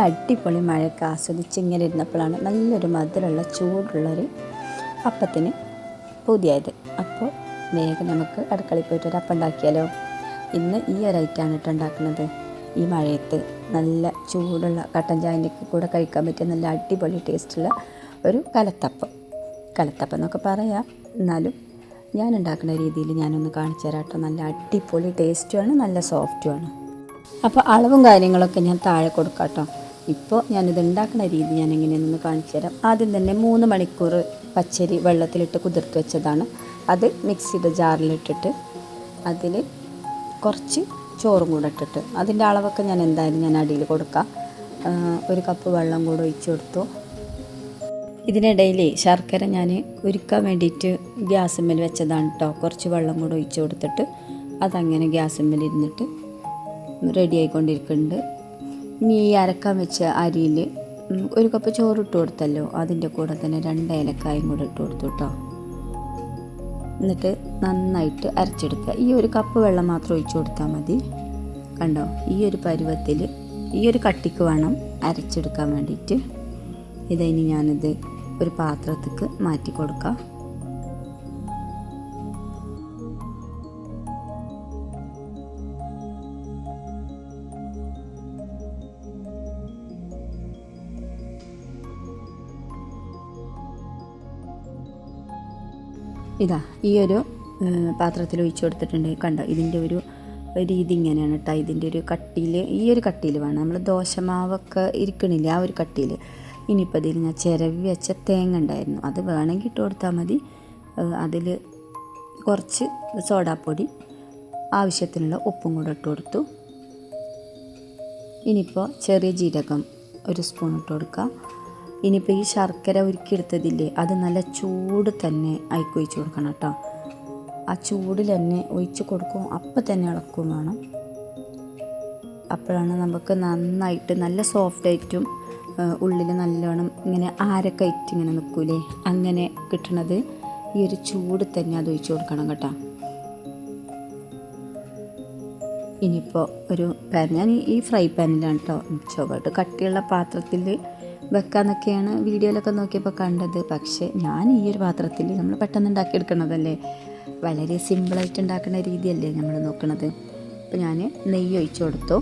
അടിപൊളി മഴയൊക്കെ ആസ്വദിച്ച് ഇങ്ങനെ ഇരുന്നപ്പോഴാണ് നല്ലൊരു മധുരമുള്ള ചൂടുള്ളൊരു അപ്പത്തിന് പുതിയത്. അപ്പോൾ വേഗം നമുക്ക് അടുക്കളയിൽ പോയിട്ട് ഒരു അപ്പം ഉണ്ടാക്കിയാലോ. ഇന്ന് ഈ ഒരു ഐറ്റമാണ് കേട്ടോ ഉണ്ടാക്കുന്നത്. ഈ മഴയത്ത് നല്ല ചൂടുള്ള കട്ടൻ ചായൻ്റെ കൂടെ കഴിക്കാൻ പറ്റിയ നല്ല അടിപൊളി ടേസ്റ്റുള്ള ഒരു കലത്തപ്പം എന്നൊക്കെ പറയാം. എന്നാലും ഞാൻ ഉണ്ടാക്കുന്ന രീതിയിൽ ഞാനൊന്ന് കാണിച്ചു തരാം കേട്ടോ. നല്ല അടിപൊളി ടേസ്റ്റുമാണ്, നല്ല സോഫ്റ്റുമാണ്. അപ്പോൾ അളവും കാര്യങ്ങളൊക്കെ ഞാൻ താഴെ കൊടുക്കാം കേട്ടോ. ഇപ്പോൾ ഞാനിത് ഉണ്ടാക്കുന്ന രീതി ഞാൻ എങ്ങനെയാണെന്ന് കാണിച്ചു തരാം. ആദ്യം തന്നെ 3 മണിക്കൂർ പച്ചരി വെള്ളത്തിലിട്ട് കുതിർത്ത് വെച്ചതാണ്. അത് മിക്സിയുടെ ജാറിലിട്ടിട്ട് അതിൽ കുറച്ച് ചോറും കൂടെ ഇട്ടിട്ട് അതിൻ്റെ അളവൊക്കെ ഞാൻ എന്തായാലും ഞാൻ അടിയിൽ കൊടുക്കാം. 1 കപ്പ് വെള്ളം കൂടെ ഒഴിച്ചു കൊടുത്തു. ഇതിനിടയിൽ ശർക്കര ഞാൻ ഉരുക്കാൻ വേണ്ടിയിട്ട് ഗ്യാസിന്മേൽ വെച്ചതാണ് കേട്ടോ. കുറച്ച് വെള്ളം കൂടെ ഒഴിച്ചു കൊടുത്തിട്ട് അതങ്ങനെ ഗ്യാസിന്മേൽ ഇരുന്നിട്ട് റെഡി ആയിക്കൊണ്ടിരിക്കുന്നുണ്ട്. ഇനി ഈ അരക്കാൻ വെച്ച അരിയിൽ 1 കപ്പ് ചോറ് ഇട്ട് കൊടുത്തല്ലോ, അതിൻ്റെ കൂടെ തന്നെ 2 ഏലക്കായും കൂടെ ഇട്ട് കൊടുത്തു കേട്ടോ. എന്നിട്ട് നന്നായിട്ട് അരച്ചെടുക്കുക. ഈ 1 കപ്പ് വെള്ളം മാത്രം ഒഴിച്ചു കൊടുത്താൽ മതി. കണ്ടോ, ഈ ഒരു പരുവത്തിൽ ഈ ഒരു കട്ടിക്ക് വേണം അരച്ചെടുക്കാൻ വേണ്ടിയിട്ട്. ഇതിനി ഞാനിത് ഒരു പാത്രത്തേക്ക് മാറ്റി കൊടുക്കാം. ഇതാ ഈ ഒരു പാത്രത്തിൽ ഒഴിച്ചു കൊടുത്തിട്ടുണ്ട്. കണ്ടോ, ഇതിൻ്റെ ഒരു രീതി ഇങ്ങനെയാണ് കേട്ടോ. ഇതിൻ്റെ ഒരു കട്ടിയിൽ, ഈ ഒരു കട്ടിയിൽ വേണം. നമ്മൾ ദോശമാവൊക്കെ ഇരിക്കണില്ല, ആ ഒരു കട്ടിയിൽ. ഇനിയിപ്പോൾ ഇതിൽ ഞാൻ ചിരവി വെച്ച തേങ്ങ ഉണ്ടായിരുന്നു, അത് വേണമെങ്കിൽ ഇട്ട് കൊടുത്താൽ മതി. അതിൽ കുറച്ച് സോഡാപ്പൊടി, ആവശ്യത്തിനുള്ള ഉപ്പും കൂടെ ഇട്ട് കൊടുത്തു. ഇനിയിപ്പോൾ ചെറിയ ജീരകം 1 സ്പൂൺ ഇട്ട് കൊടുക്കുക. ഇനിയിപ്പോൾ ഈ ശർക്കര ഉരുക്കിയെടുത്തതില്ലേ, അത് നല്ല ചൂട് തന്നെ അയക്ക് ഒഴിച്ച് കൊടുക്കണം കേട്ടോ. ആ ചൂടിൽ തന്നെ ഒഴിച്ച് കൊടുക്കും, അപ്പം തന്നെ ഇളക്കും വേണം. അപ്പോഴാണ് നമുക്ക് നന്നായിട്ട് നല്ല സോഫ്റ്റായിട്ടും ഉള്ളിൽ നല്ലോണം ഇങ്ങനെ ആരക്കയറ്റ് ഇങ്ങനെ നിൽക്കൂലേ, അങ്ങനെ കിട്ടണത്. ഈ ഒരു ചൂട് തന്നെ അത് ഒഴിച്ച് കൊടുക്കണം കേട്ടോ. ഇനിയിപ്പോൾ ഒരു പാൻ, ഞാൻ ഈ ഫ്രൈ പാനിലാണ് കേട്ടോ ചുവട്ട് കട്ടിയുള്ള പാത്രത്തിൽ വെക്കാന്നൊക്കെയാണ് വീഡിയോയിലൊക്കെ നോക്കിയപ്പോൾ കണ്ടത്. പക്ഷേ ഞാൻ ഈ ഒരു പാത്രത്തിൽ, നമ്മൾ പെട്ടെന്ന് ഉണ്ടാക്കിയെടുക്കണതല്ലേ, വളരെ സിമ്പിളായിട്ട് ഉണ്ടാക്കുന്ന രീതിയല്ലേ നമ്മൾ നോക്കണത്. അപ്പോൾ ഞാൻ നെയ്യ് ഒഴിച്ചു കൊടുത്തു.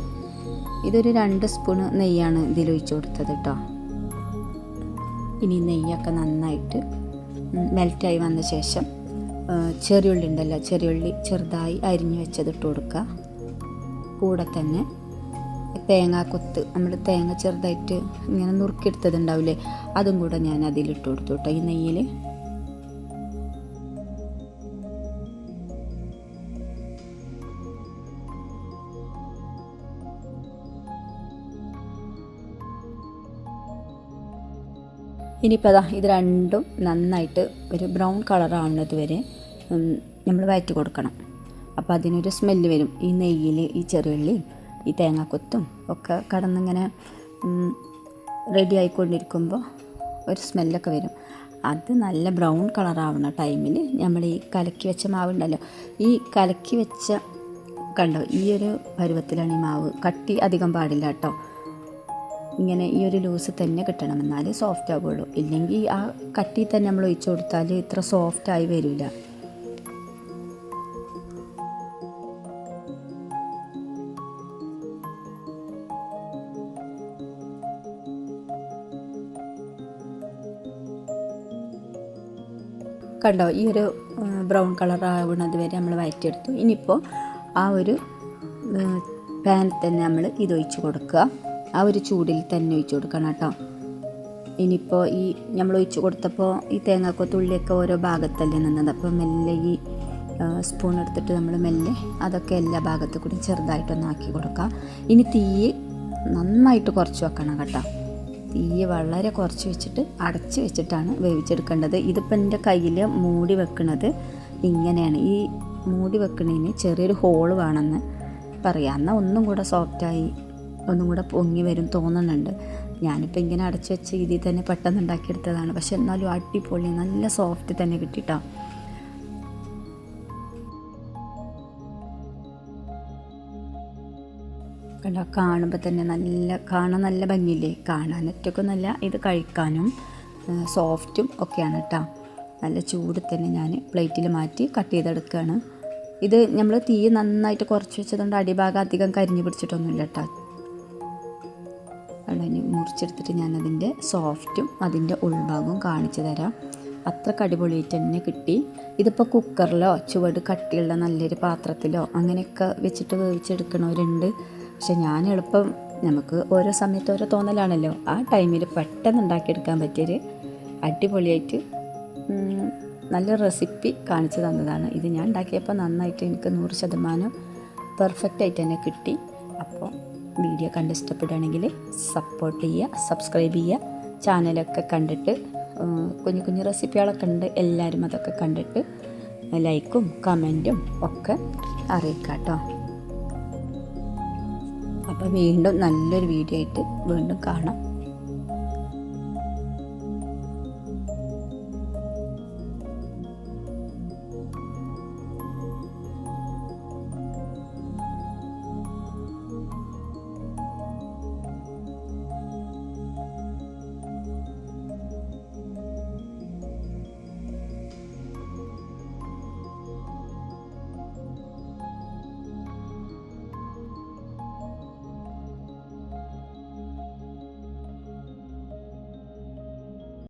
ഇതൊരു 2 സ്പൂണ് നെയ്യാണ് ഇതിൽ ഒഴിച്ചു കൊടുത്തത് കേട്ടോ. ഇനി നെയ്യൊക്കെ നന്നായിട്ട് മെൽറ്റായി വന്ന ശേഷം ചെറിയുള്ളി ഉണ്ടല്ലോ, ചെറിയുള്ളി ചെറുതായി അരിഞ്ഞു വെച്ചത് ഇട്ട് കൊടുക്കുക. കൂടെ തന്നെ തേങ്ങാക്കൊത്ത്, നമ്മൾ തേങ്ങ ചെറുതായിട്ട് ഇങ്ങനെ നുറുക്കിയെടുത്തതുണ്ടാവില്ലേ, അതും കൂടെ ഞാൻ അതിലിട്ട് കൊടുത്തു കേട്ടോ, ഈ നെയ്യിൽ. ഇനിയിപ്പോൾ അതാ ഇത് രണ്ടും നന്നായിട്ട് ഒരു ബ്രൗൺ കളർ ആവുന്നത് വരെ നമ്മൾ വഴറ്റി കൊടുക്കണം. അപ്പോൾ അതിനൊരു സ്മെല്ല് വരും. ഈ നെയ്യിൽ ഈ ചെറിയുള്ളിയും ഈ തേങ്ങാക്കൊത്തും ഒക്കെ കടന്നിങ്ങനെ റെഡി ആയിക്കൊണ്ടിരിക്കുമ്പോൾ ഒരു സ്മെല്ലൊക്കെ വരും. അത് നല്ല ബ്രൗൺ കളറാവുന്ന ടൈമിൽ നമ്മൾ ഈ കലക്കി വെച്ച മാവുണ്ടല്ലോ, ഈ കലക്കി വെച്ച കണ്ടോ, ഈ ഒരു പരുവത്തിലാണ് ഈ മാവ്. കട്ടി അധികം പാടില്ല കേട്ടോ. ഇങ്ങനെ ഈ ഒരു ലൂസ് തന്നെ കിട്ടണം, എന്നാലേ സോഫ്റ്റ് ആവുള്ളൂ. ഇല്ലെങ്കിൽ ആ കട്ടി തന്നെ നമ്മൾ ഒഴിച്ചു കൊടുത്താൽ ഇത്ര സോഫ്റ്റായി വരില്ല. കണ്ടോ, ഈ ഒരു ബ്രൗൺ കളർ ആവുന്നത് വരെ നമ്മൾ വഴറ്റിയെടുത്തു. ഇനിയിപ്പോൾ ആ ഒരു പാനിൽ തന്നെ നമ്മൾ ഇത് ഒഴിച്ച് കൊടുക്കുക. ആ ഒരു ചൂടിൽ തന്നെ ഒഴിച്ച് കൊടുക്കണം കേട്ടോ. ഇനിയിപ്പോൾ ഈ നമ്മൾ ഒഴിച്ച് കൊടുത്തപ്പോൾ ഈ തേങ്ങാക്കൊത്തുള്ളിയൊക്കെ ഓരോ ഭാഗത്തല്ലേ നിന്നത്. അപ്പോൾ മെല്ലെ ഈ സ്പൂൺ എടുത്തിട്ട് നമ്മൾ മെല്ലെ അതൊക്കെ എല്ലാ ഭാഗത്തു കൂടി ചെറുതായിട്ടൊന്ന് ആക്കി കൊടുക്കുക. ഇനി തീ നന്നായിട്ട് കുറച്ച് വെക്കണം കേട്ടോ. തീ വളരെ കുറച്ച് വെച്ചിട്ട് അടച്ച് വെച്ചിട്ടാണ് വേവിച്ചെടുക്കേണ്ടത്. ഇതിപ്പോൾ എൻ്റെ കയ്യിൽ മൂടി വെക്കുന്നത് ഇങ്ങനെയാണ്. ഈ മൂടി വെക്കുന്നതിന് ചെറിയൊരു ഹോള് വേണമെന്ന് പറയാം, എന്നാൽ ഒന്നും കൂടെ സോഫ്റ്റായി ഒന്നും കൂടെ പൊങ്ങി വരും തോന്നുന്നുണ്ട്. ഞാനിപ്പോൾ ഇങ്ങനെ അടച്ച് വെച്ച രീതിയിൽ തന്നെ പെട്ടെന്ന് ഉണ്ടാക്കിയെടുത്തതാണ്. പക്ഷെ എന്നാലും അടിപൊളി നല്ല സോഫ്റ്റ് തന്നെ കിട്ടിട്ടോ. കണ്ടോ, കാണുമ്പോൾ തന്നെ കാണാൻ നല്ല ഭംഗിയില്ലേ? കാണാനൊറ്റൊക്കെ നല്ല, ഇത് കഴിക്കാനും സോഫ്റ്റും ഒക്കെയാണ് കേട്ടോ. നല്ല ചൂട് തന്നെ ഞാൻ പ്ലേറ്റിൽ മാറ്റി കട്ട് ചെയ്തെടുക്കുകയാണ്. ഇത് നമ്മൾ തീ നന്നായിട്ട് കുറച്ച് വെച്ചതുകൊണ്ട് അടിഭാഗം അധികം കരിഞ്ഞ് പിടിച്ചിട്ടൊന്നുമില്ല കേട്ടോ. ഇനി മുറിച്ചെടുത്തിട്ട് ഞാനതിൻ്റെ സോഫ്റ്റും അതിൻ്റെ ഉൾഭാഗവും കാണിച്ചു തരാം. അത്ര അടിപൊളിയായിട്ട് തന്നെ കിട്ടി. ഇതിപ്പോൾ കുക്കറിലോ ചുവട് കട്ടിയുള്ള നല്ലൊരു പാത്രത്തിലോ അങ്ങനെയൊക്കെ വെച്ചിട്ട് വേവിച്ചെടുക്കണവരുണ്ട്. പക്ഷെ ഞാൻ എളുപ്പം, നമുക്ക് ഓരോ സമയത്ത് ഓരോ തോന്നലാണല്ലോ, ആ ടൈമിൽ പെട്ടെന്ന് ഉണ്ടാക്കിയെടുക്കാൻ പറ്റിയൊരു അടിപൊളിയായിട്ട് നല്ല റെസിപ്പി കാണിച്ചു തന്നതാണ്. ഇത് ഞാൻ ഉണ്ടാക്കിയപ്പോൾ നന്നായിട്ട് എനിക്ക് 100% പെർഫെക്റ്റായിട്ട് തന്നെ കിട്ടി. അപ്പോൾ വീഡിയോ കണ്ട് ഇഷ്ടപ്പെടുകയാണെങ്കിൽ സപ്പോർട്ട് ചെയ്യുക, സബ്സ്ക്രൈബ് ചെയ്യുക. ചാനലൊക്കെ കണ്ടിട്ട് കുഞ്ഞു കുഞ്ഞു റെസിപ്പികളൊക്കെ ഉണ്ട്, എല്ലാവരും അതൊക്കെ കണ്ടിട്ട് ലൈക്കും കമൻറ്റും ഒക്കെ അറിയിക്കുക കേട്ടോ. അപ്പോൾ വീണ്ടും നല്ലൊരു വീഡിയോ ആയിട്ട് വീണ്ടും കാണാം.